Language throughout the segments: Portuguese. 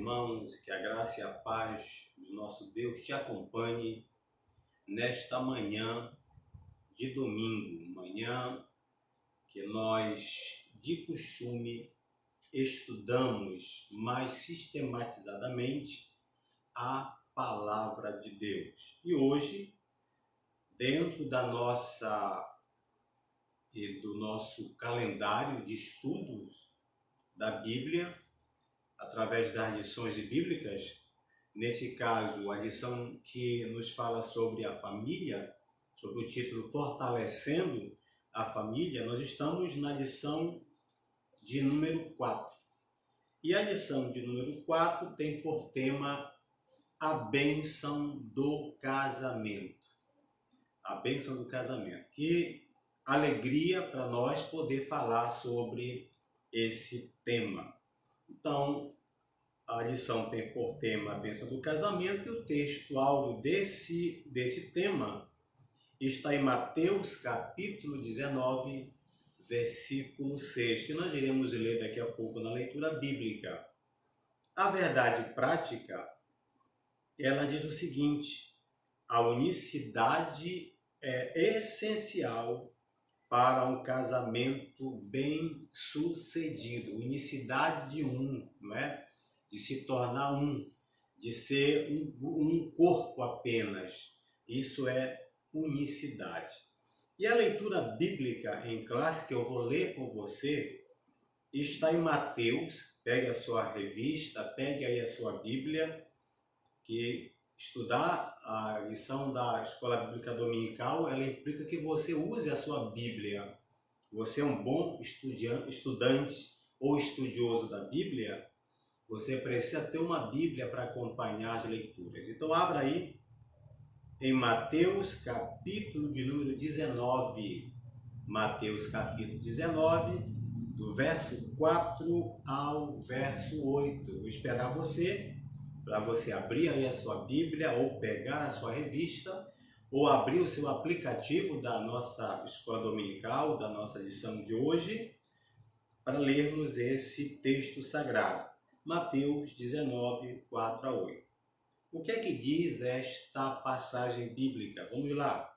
irmãos, que a graça e a paz do nosso Deus te acompanhe nesta manhã de domingo, manhã que nós, de costume, estudamos mais sistematizadamente a palavra de Deus. E hoje, dentro do nosso calendário de estudos da Bíblia, através das lições bíblicas, nesse caso, a lição que nos fala sobre a família, sobre o título Fortalecendo a Família, nós estamos na lição de número 4. E a lição de número 4 tem por tema a bênção do casamento. A bênção do casamento. Que alegria para nós poder falar sobre esse tema. Então, a lição tem por tema a bênção do casamento e o texto áureo desse tema está em Mateus capítulo 19, versículo 6, que nós iremos ler daqui a pouco na leitura bíblica. A verdade prática, ela diz o seguinte: a unicidade é essencial para um casamento bem sucedido. Unicidade de não é? De se tornar de ser um corpo apenas. Isso é unicidade. E a leitura bíblica em classe que eu vou ler com você está em Mateus. Pegue a sua revista, pegue aí a sua Bíblia, que estudar a lição da Escola Bíblica Dominical, ela implica que você use a sua Bíblia. Você é um bom estudante ou estudioso da Bíblia, você precisa ter uma Bíblia para acompanhar as leituras. Então, abra aí em Mateus, capítulo de número 19. Mateus, capítulo 19, do verso 4 ao verso 8. Eu vou esperar você, para você abrir aí a sua Bíblia, ou pegar a sua revista, ou abrir o seu aplicativo da nossa escola dominical, da nossa lição de hoje, para lermos esse texto sagrado. Mateus 19, 4 a 8. O que é que diz esta passagem bíblica? Vamos lá.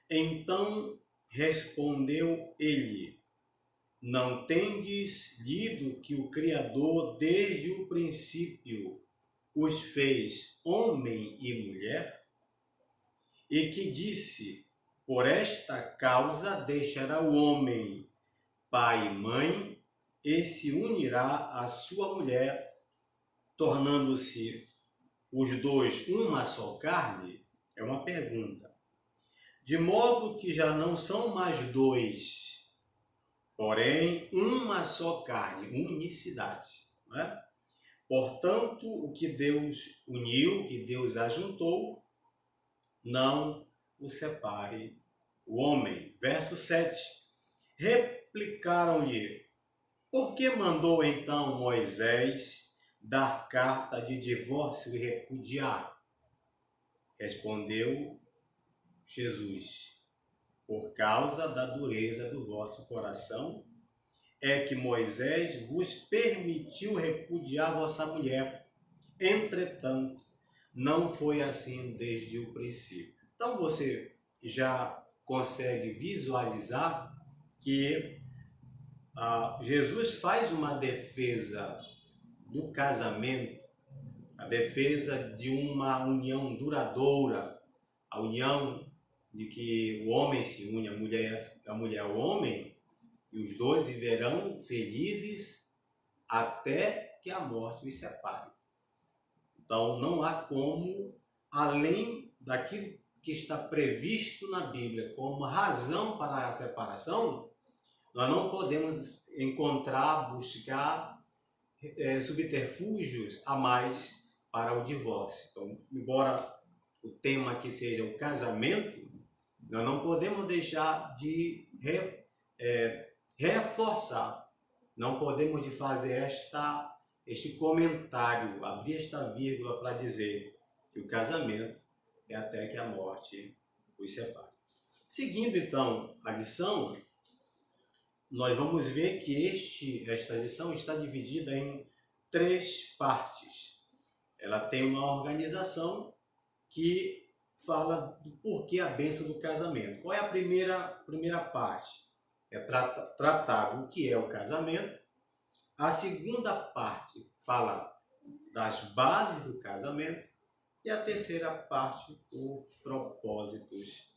Então respondeu ele: não tendes lido que o Criador desde o princípio os fez homem e mulher? E que disse: por esta causa deixará o homem pai e mãe, e se unirá à sua mulher, tornando-se os dois uma só carne? É uma pergunta. De modo que já não são mais dois, porém uma só carne, unicidade. Não é? Portanto, o que Deus uniu, que Deus ajuntou, não o separe o homem. Verso 7. Replicaram-lhe: por que mandou então Moisés dar carta de divórcio e repudiar? Respondeu Jesus: por causa da dureza do vosso coração, é que Moisés vos permitiu repudiar vossa mulher. Entretanto, não foi assim desde o princípio. Então você já consegue visualizar que Jesus faz uma defesa do casamento, a defesa de uma união duradoura, a união de que o homem se une, a mulher ao homem, e os dois viverão felizes até que a morte os separe. Então não há como, além daquilo que está previsto na Bíblia como razão para a separação, nós não podemos buscar subterfúgios a mais para o divórcio. Então, embora o tema aqui seja o casamento, nós não podemos deixar de reforçar, não podemos de fazer este comentário, abrir esta vírgula para dizer que o casamento é até que a morte os separe. Seguindo então a lição, nós vamos ver que esta lição está dividida em três partes. Ela tem uma organização que fala do porquê a bênção do casamento. Qual é a primeira parte? É tratar o que é o casamento. A segunda parte fala das bases do casamento. E a terceira parte, os propósitos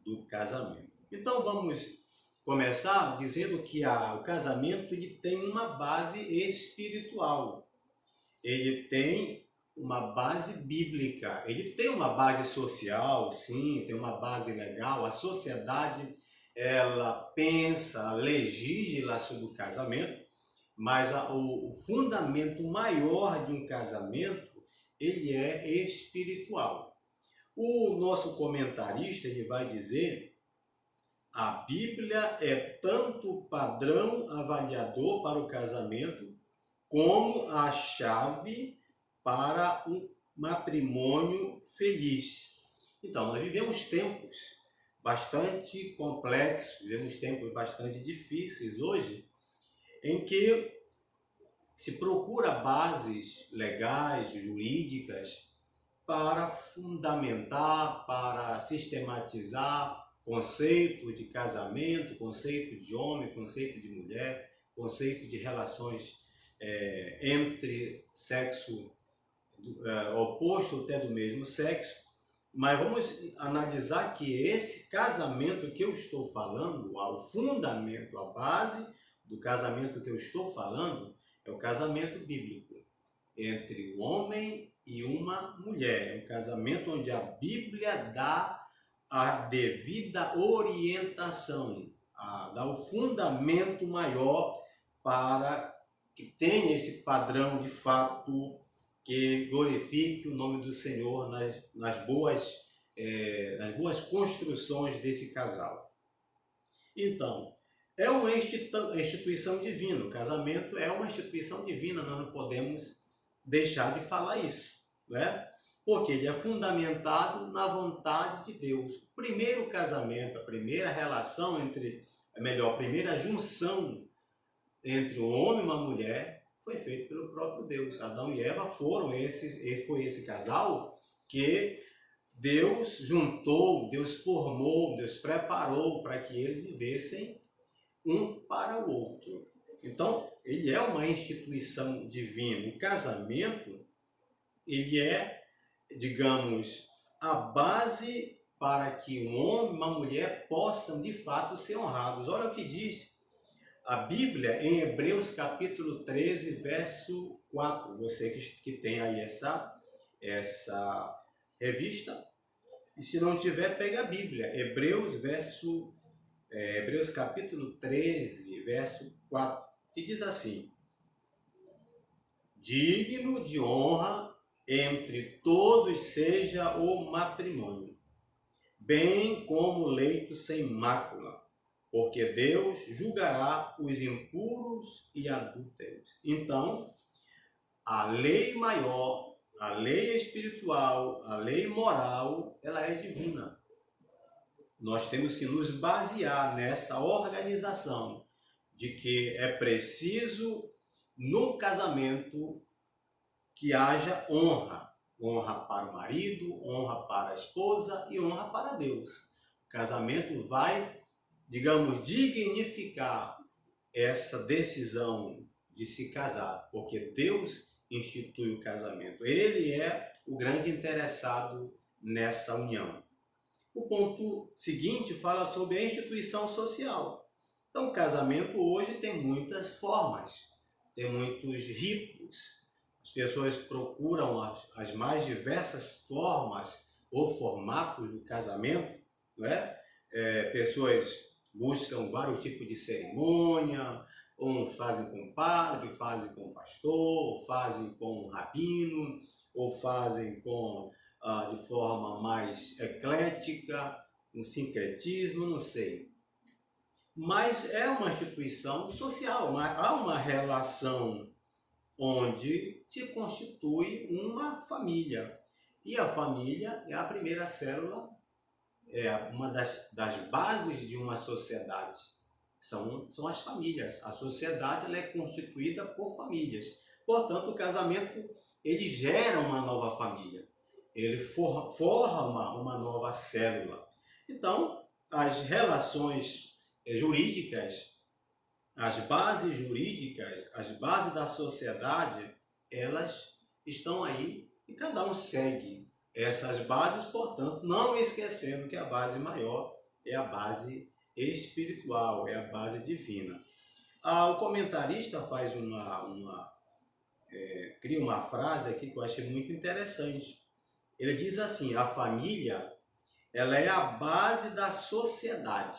do casamento. Então vamos começar dizendo que o casamento ele tem uma base espiritual. Ele tem uma base bíblica, ele tem uma base social, sim, tem uma base legal. A sociedade, ela pensa, legisla sobre o casamento, mas o fundamento maior de um casamento, ele é espiritual. O nosso comentarista, ele vai dizer: a Bíblia é tanto padrão avaliador para o casamento, como a chave para um matrimônio feliz. Então, nós vivemos tempos bastante complexos, vivemos tempos bastante difíceis hoje, em que se procura bases legais, jurídicas, para fundamentar, para sistematizar conceito de casamento, conceito de homem, conceito de mulher, conceito de relações entre sexo oposto até do mesmo sexo. Mas vamos analisar que esse casamento que eu estou falando, o fundamento, a base do casamento que eu estou falando, é o casamento bíblico entre um homem e uma mulher. É um casamento onde a Bíblia dá a devida orientação, dá o fundamento maior para que tenha esse padrão de fato que glorifique o nome do Senhor nas boas construções desse casal. Então, é uma instituição divina. O casamento é uma instituição divina, nós não podemos deixar de falar isso, né? Porque ele é fundamentado na vontade de Deus. O primeiro casamento, a primeira relação a primeira junção entre um homem e uma mulher foi feita pelo próprio Deus. Adão e Eva foi esse casal que Deus juntou, Deus formou, Deus preparou para que eles vivessem um para o outro. Então, ele é uma instituição divina. O casamento, ele é, digamos, a base para que um homem e uma mulher possam, de fato, ser honrados. Olha o que diz a Bíblia em Hebreus capítulo 13, verso 4. Você que tem aí essa revista, e se não tiver, pega a Bíblia. Hebreus capítulo 13, verso 4, que diz assim: digno de honra entre todos seja o matrimônio, bem como leito sem mácula, porque Deus julgará os impuros e adúlteros. Então, a lei maior, a lei espiritual, a lei moral, ela é divina. Nós temos que nos basear nessa organização de que é preciso, no casamento, que haja honra. Honra para o marido, honra para a esposa e honra para Deus. O casamento vai, digamos, dignificar essa decisão de se casar, porque Deus institui o casamento. Ele é o grande interessado nessa união. O ponto seguinte fala sobre a instituição social. Então, o casamento hoje tem muitas formas, tem muitos ritos. As pessoas procuram as mais diversas formas ou formatos do casamento, não é? Pessoas buscam vários tipos de cerimônia, ou fazem com padre, fazem com pastor, ou fazem com rabino, ou fazem de forma mais eclética, um sincretismo, não sei. Mas é uma instituição social, há uma relação onde se constitui uma família. E a família é a primeira célula, é uma das bases de uma sociedade. São as famílias. A sociedade ela é constituída por famílias. Portanto, o casamento, ele gera uma nova família, ele forma uma nova célula. Então, as relações jurídicas, as bases jurídicas, as bases da sociedade, elas estão aí e cada um segue essas bases, portanto, não esquecendo que a base maior é a base espiritual, é a base divina. O comentarista faz cria uma frase aqui que eu achei muito interessante. Ele diz assim: a família, ela é a base da sociedade.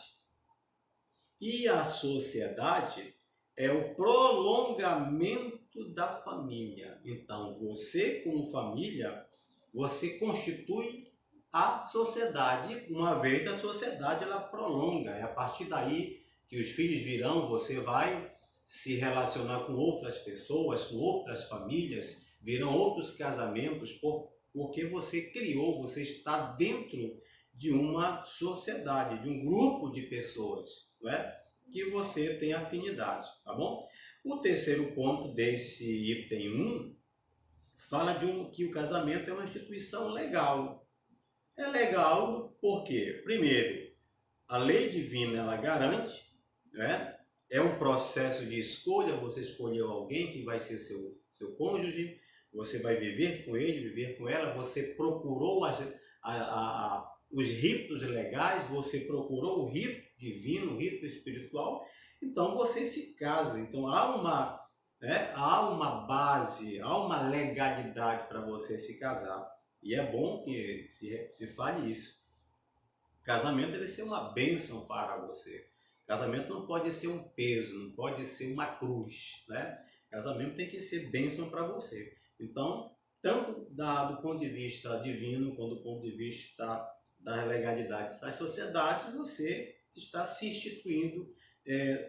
E a sociedade é o prolongamento da família. Então, você como família, você constitui a sociedade. Uma vez a sociedade, ela prolonga. É a partir daí que os filhos virão, você vai se relacionar com outras pessoas, com outras famílias, virão outros casamentos, porque você criou, você está dentro de uma sociedade, de um grupo de pessoas, não é? Que você tem afinidade, tá bom? O terceiro ponto desse item 1 fala que o casamento é uma instituição legal. É legal porque, primeiro, a lei divina ela garante, né? É um processo de escolha, você escolheu alguém que vai ser seu cônjuge, você vai viver com ele, viver com ela, você procurou os ritos legais, você procurou o rito divino, o rito espiritual, então você se casa. Então há uma base, há uma legalidade para você se casar. E é bom que se fale isso. Casamento deve ser uma bênção para você. Casamento não pode ser um peso, não pode ser uma cruz, né? Casamento tem que ser bênção para você. Então, tanto do ponto de vista divino, quanto do ponto de vista da legalidade da sociedade, você está se instituindo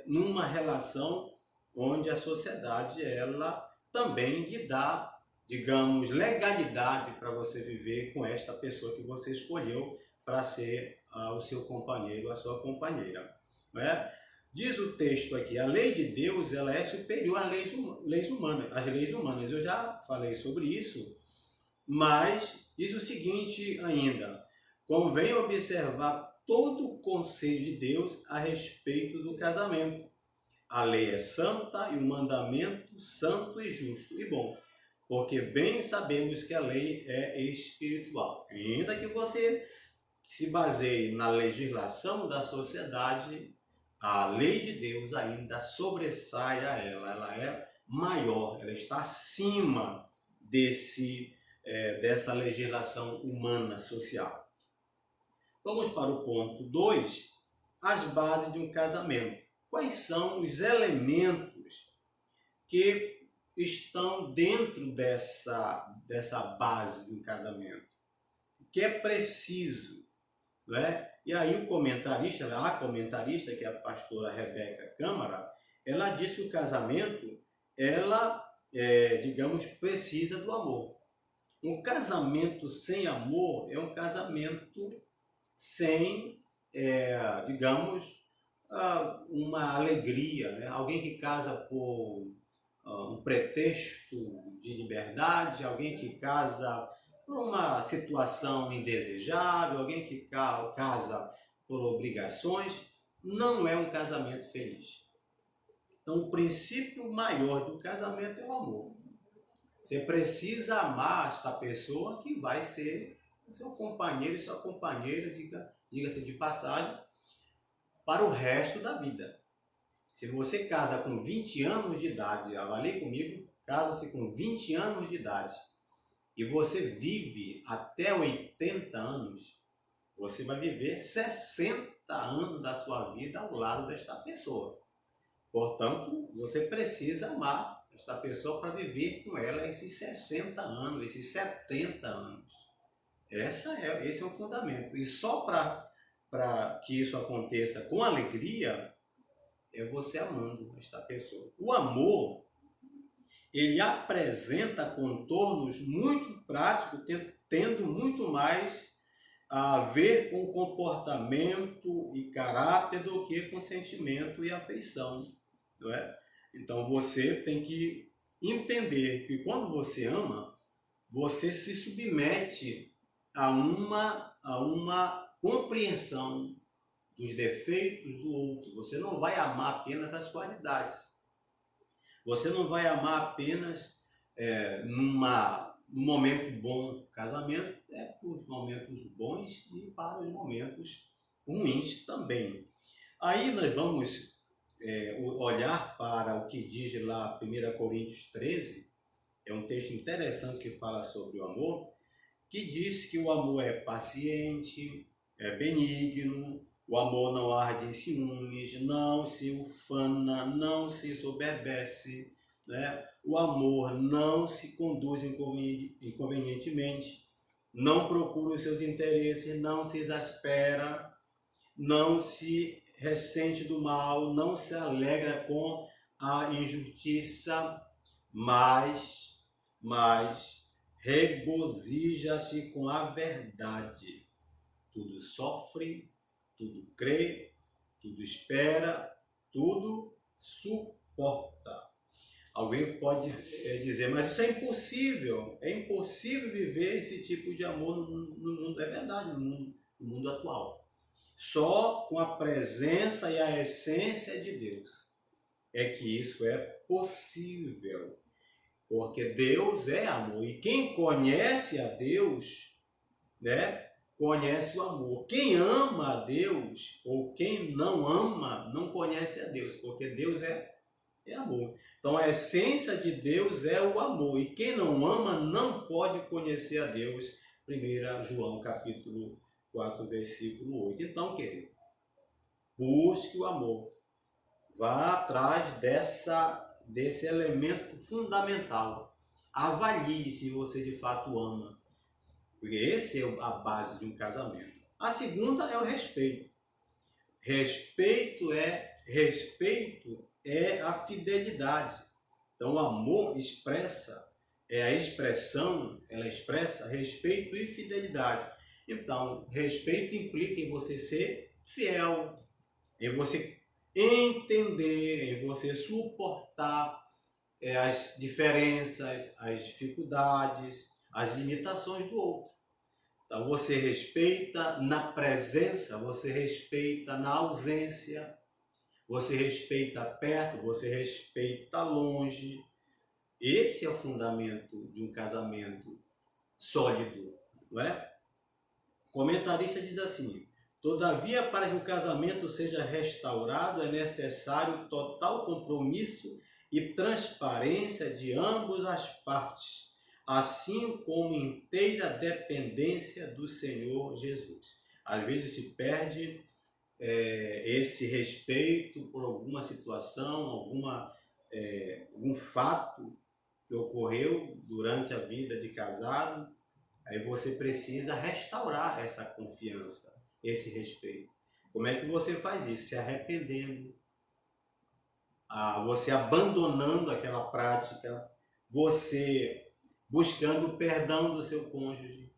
numa relação onde a sociedade ela também lhe dá, digamos, legalidade para você viver com esta pessoa que você escolheu para ser o seu companheiro, a sua companheira. Não é? Diz o texto aqui, a lei de Deus ela é superior às leis humanas. As leis humanas, eu já falei sobre isso, mas diz o seguinte ainda: convém observar todo o conselho de Deus a respeito do casamento. A lei é santa e o mandamento santo e justo e bom, porque bem sabemos que a lei é espiritual. Ainda que você se baseie na legislação da sociedade, a lei de Deus ainda sobressai a ela é maior, ela está acima dessa legislação humana social. Vamos para o ponto 2, as bases de um casamento. Quais são os elementos que estão dentro dessa base de um casamento? O que é preciso, não é? E aí a comentarista, que é a pastora Rebeca Câmara, ela diz que o casamento, digamos, precisa do amor. Um casamento sem amor é um casamento sem, digamos, uma alegria, né? Alguém que casa por um pretexto de liberdade, alguém que casa por uma situação indesejável, alguém que casa por obrigações, não é um casamento feliz. Então, o princípio maior do casamento é o amor. Você precisa amar essa pessoa que vai ser seu companheiro e sua companheira, diga-se de passagem, para o resto da vida. Se você casa com 20 anos de idade, avalie comigo, casa-se com 20 anos de idade, e você vive até 80 anos, você vai viver 60 anos da sua vida ao lado desta pessoa. Portanto, você precisa amar esta pessoa para viver com ela esses 60 anos, esses 70 anos. Esse é o fundamento. E só para que isso aconteça com alegria, é você amando esta pessoa. O amor, ele apresenta contornos muito práticos, tendo muito mais a ver com comportamento e caráter do que com sentimento e afeição, não é? Então você tem que entender que quando você ama, você se submete a uma compreensão dos defeitos do outro. Você não vai amar apenas as qualidades. Você não vai amar apenas num momento bom. Casamento é para os momentos bons e para os momentos ruins também. Aí nós vamos olhar para o que diz lá 1 Coríntios 13, é um texto interessante que fala sobre o amor, que diz que o amor é paciente, é benigno, o amor não arde em ciúmes, não se ufana, não se soberbece, né? O amor não se conduz inconvenientemente, não procura os seus interesses, não se exaspera, não se ressente do mal, não se alegra com a injustiça, mas regozija-se com a verdade. Tudo sofre, tudo crê, tudo espera, tudo suporta. Alguém pode dizer, mas isso é impossível viver esse tipo de amor no mundo. É verdade, no mundo atual. Só com a presença e a essência de Deus é que isso é possível. Porque Deus é amor. E quem conhece a Deus, né, conhece o amor. Quem ama a Deus, ou quem não ama, não conhece a Deus. Porque Deus é amor. Então a essência de Deus é o amor. E quem não ama não pode conhecer a Deus. 1 João capítulo 4, versículo 8. Então, querido, busque o amor. Vá atrás desse elemento fundamental. Avalie se você de fato ama. Porque esse é a base de um casamento. A segunda é o respeito. Respeito é a fidelidade. Então o amor ela expressa respeito e fidelidade. Então, respeito implica em você ser fiel, em você entender, em você suportar as diferenças, as dificuldades, as limitações do outro. Então você respeita na presença, você respeita na ausência, você respeita perto, você respeita longe. Esse é o fundamento de um casamento sólido, não é? O comentarista diz assim: todavia, para que o casamento seja restaurado, é necessário total compromisso e transparência de ambas as partes, assim como inteira dependência do Senhor Jesus. Às vezes se perde esse respeito por alguma situação, algum fato que ocorreu durante a vida de casado. Aí você precisa restaurar essa confiança, esse respeito. Como é que você faz isso? Se arrependendo, você abandonando aquela prática, você buscando o perdão do seu cônjuge,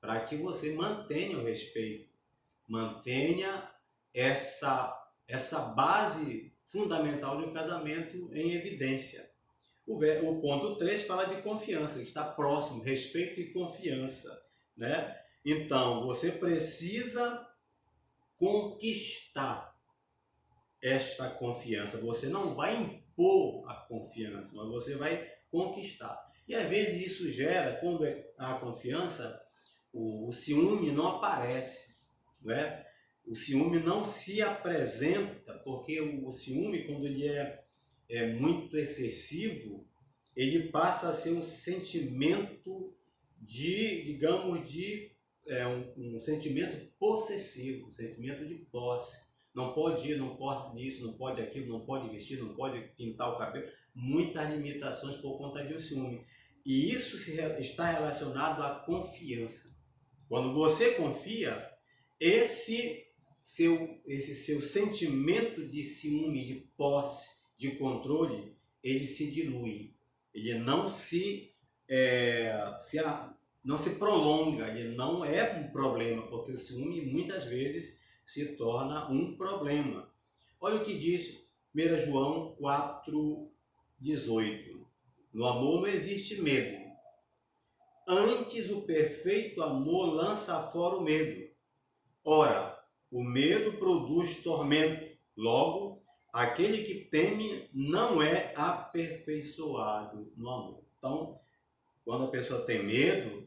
para que você mantenha o respeito, mantenha essa base fundamental de um casamento em evidência. O ponto 3 fala de confiança, está próximo, respeito e confiança, né? Então, você precisa conquistar esta confiança. Você não vai impor a confiança, mas você vai conquistar. E às vezes isso gera, quando há confiança, o ciúme não aparece, né? O ciúme não se apresenta, porque o ciúme, quando ele é muito excessivo, ele passa a ser um sentimento um sentimento possessivo, um sentimento de posse. Não pode ir, não pode isso, não pode aquilo, não pode vestir, não pode pintar o cabelo. Muitas limitações por conta de um ciúme. E isso está relacionado à confiança. Quando você confia, esse seu sentimento de ciúme, de posse, de controle, ele se dilui. Ele não se prolonga, ele não é um problema, porque o ciúme muitas vezes se torna um problema. Olha o que diz 1 João 4,18. No amor não existe medo. Antes, o perfeito amor lança fora o medo. Ora, o medo produz tormento. Logo, aquele que teme não é aperfeiçoado no amor. Então, quando a pessoa tem medo,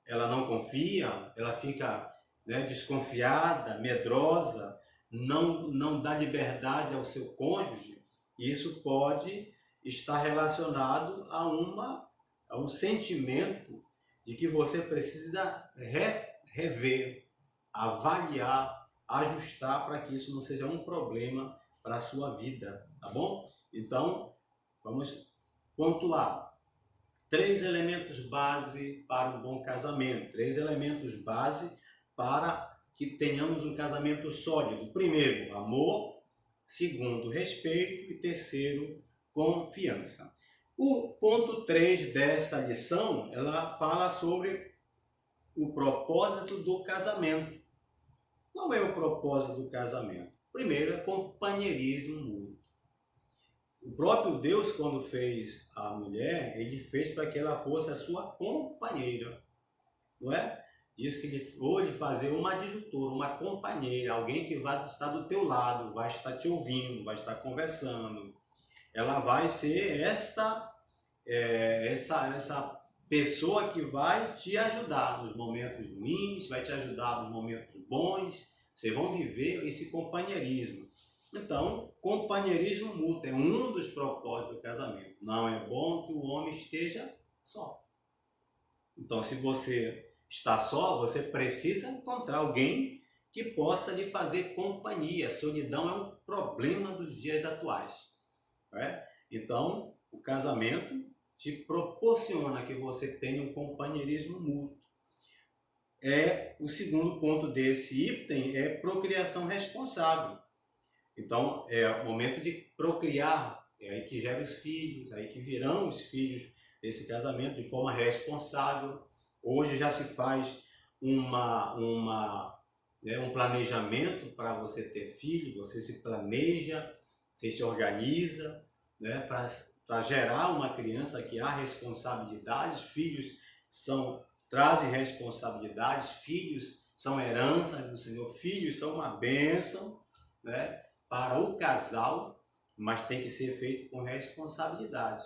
ela não confia, ela fica, né, desconfiada, medrosa, não dá liberdade ao seu cônjuge. Isso pode estar relacionado a um sentimento de que você precisa rever, avaliar, ajustar para que isso não seja um problema para a sua vida, tá bom? Então, vamos pontuar. 3 elementos base para um bom casamento, 3 elementos base para que tenhamos um casamento sólido. Primeiro, amor. Segundo, respeito. E terceiro, confiança. O ponto 3 dessa lição, ela fala sobre o propósito do casamento. Qual é o propósito do casamento? Primeiro, é companheirismo mútuo. O próprio Deus, quando fez a mulher, ele fez para que ela fosse a sua companheira, não é? Diz que ele foi fazer uma adjutora, uma companheira, alguém que vai estar do teu lado, vai estar te ouvindo, vai estar conversando. Ela vai ser essa pessoa que vai te ajudar nos momentos ruins, vai te ajudar nos momentos bons. Vocês vão viver esse companheirismo. Então, companheirismo mútuo é um dos propósitos do casamento. Não é bom que o homem esteja só. Então, se você está só, você precisa encontrar alguém que possa lhe fazer companhia. Solidão é um problema dos dias atuais, não é? Então, o casamento te proporciona que você tenha um companheirismo mútuo. O segundo ponto desse item é procriação responsável. Então, é o momento de procriar, é aí que gera os filhos, aí que virão os filhos desse casamento de forma responsável. Hoje já se faz um planejamento para você ter filho, você se planeja, você se organiza, né, para gerar uma criança que há responsabilidades. Filhos trazem responsabilidades, filhos são heranças do Senhor, filhos são uma bênção, né, para o casal, mas tem que ser feito com responsabilidade.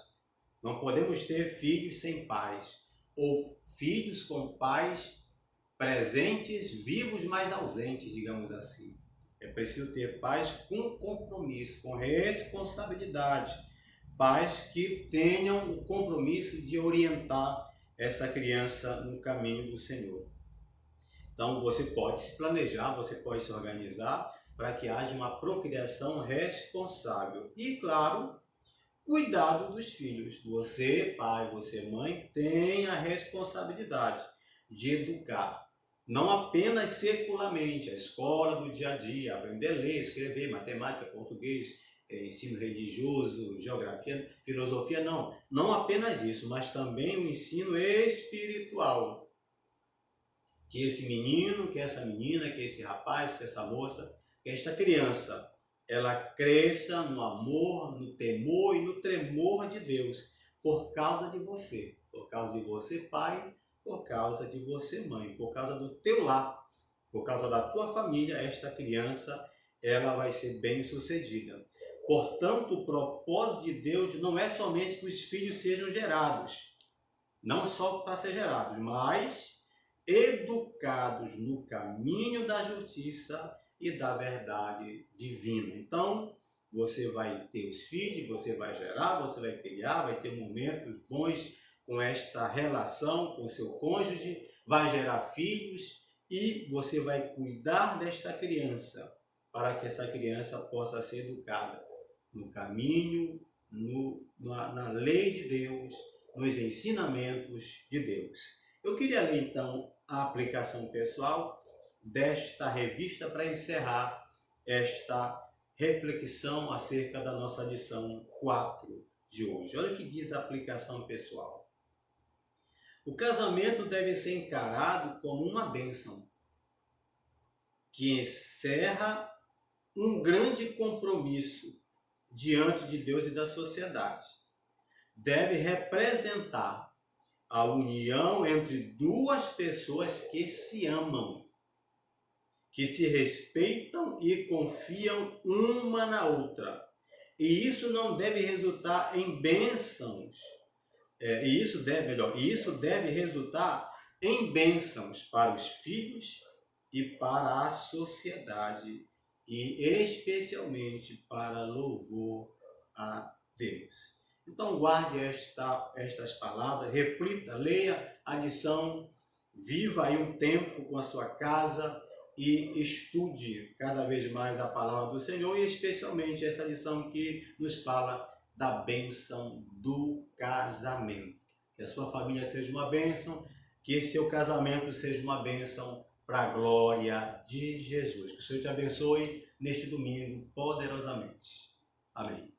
Não podemos ter filhos sem pais, ou filhos com pais presentes, vivos, mas ausentes, digamos assim. É preciso ter pais com compromisso, com responsabilidade, pais que tenham o compromisso de orientar essa criança no caminho do Senhor. Então, você pode se planejar, você pode se organizar para que haja uma procriação responsável. E, claro, cuidado dos filhos. Você, pai, você, mãe, tem a responsabilidade de educar. Não apenas secularmente, a escola do dia a dia, aprender a ler, escrever, matemática, português, ensino religioso, geografia, filosofia, não. Não apenas isso, mas também o ensino espiritual. Que esse menino, que essa menina, que esse rapaz, que essa moça, que esta criança, ela cresça no amor, no temor e no tremor de Deus, por causa de você, pai, por causa de você, mãe, por causa do teu lar, por causa da tua família. Esta criança, ela vai ser bem-sucedida. Portanto, o propósito de Deus não é somente que os filhos sejam gerados, não só para ser gerados, mas educados no caminho da justiça e da verdade divina. Então, você vai ter os filhos, você vai gerar, você vai criar, vai ter momentos bons com esta relação com seu cônjuge, vai gerar filhos e você vai cuidar desta criança para que essa criança possa ser educada no caminho, na lei de Deus, nos ensinamentos de Deus. Eu queria ler então a aplicação pessoal desta revista para encerrar esta reflexão acerca da nossa lição 4 de hoje. Olha o que diz a aplicação pessoal. O casamento deve ser encarado como uma bênção que encerra um grande compromisso diante de Deus e da sociedade. deve representar a união entre duas pessoas que se amam, que se respeitam e confiam uma na outra. E isso não deve resultar em bênçãos. Isso deve resultar em bênçãos para os filhos e para a sociedade, e especialmente para louvor a Deus. Então guarde estas palavras, reflita, leia a lição, viva aí um tempo com a sua casa e estude cada vez mais a palavra do Senhor, e especialmente essa lição que nos fala da bênção do casamento. Que a sua família seja uma bênção, que seu casamento seja uma bênção para a glória de Jesus. Que o Senhor te abençoe neste domingo poderosamente. Amém.